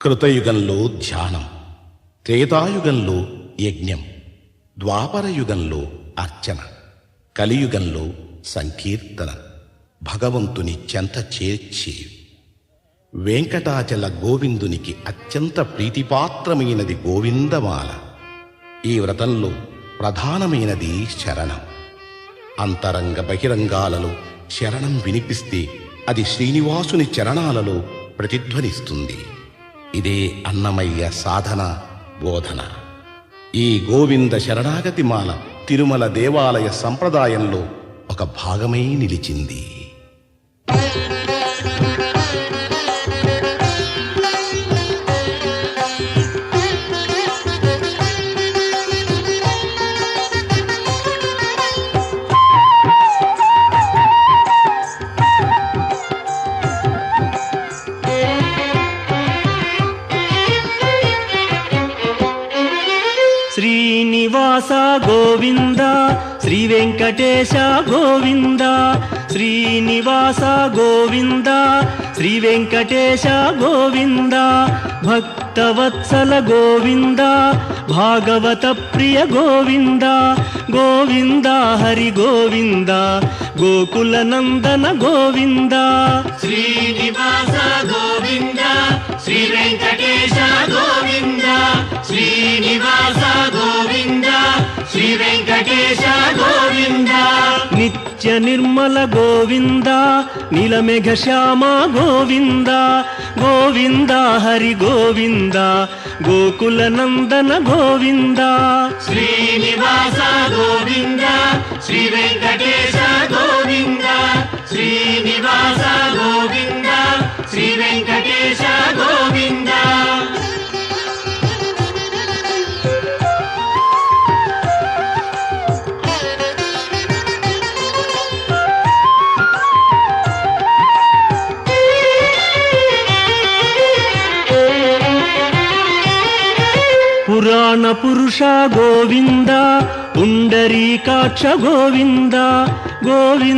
కృతయుగంలో ధ్యానం, త్రేతాయుగంలో యజ్ఞం, ద్వాపరయుగంలో అర్చన, కలియుగంలో సంకీర్తన. భగవంతుని చెంత చేర్చి వెంకటాచల గోవిందునికి అత్యంత ప్రీతిపాత్రమైనది గోవిందమాల. ఈ వ్రతంలో ప్రధానమైనది శరణం. అంతరంగ బహిరంగాలలో శరణం వినిపిస్తే అది శ్రీనివాసుని చరణాలలో ప్రతిధ్వనిస్తుంది. ఇదే అన్నమయ్య సాధన బోధన. ఈ గోవింద శరణాగతి మాల తిరుమల దేవాలయ సంప్రదాయంలో ఒక భాగమై నిలిచింది. శ్రీనివాస గోవింద, శ్రీ వెంకటేశ గోవింద. శ్రీనివాస గోవింద, శ్రీ వెంకటేశ గోవింద. భక్తవత్సల గోవింద, భాగవత ప్రియ గోవింద. గోవింద హరి గోవింద, గోకుల నందన గోవింద. శ్రీనివాస గోవింద, శ్రీ వెంకటేశ గోవింద. శ్రీనివాస గోవింద, శ్రీ వెంకటేశ గోవింద. నిత్య నిర్మల గోవింద, నీలమేఘ శ్యామ గోవింద. గోవింద హరి గోవింద, గోకుల నందన గోవింద. శ్రీనివాస గోవింద, శ్రీ వెంకటేశ గోవింద. శ్రీనివాస గోవింద, శ్రీ వెంకటేశ గోవింద. పురాణ పురుష గోవింద, పుండరీకాక్ష గోవింద. గోవింద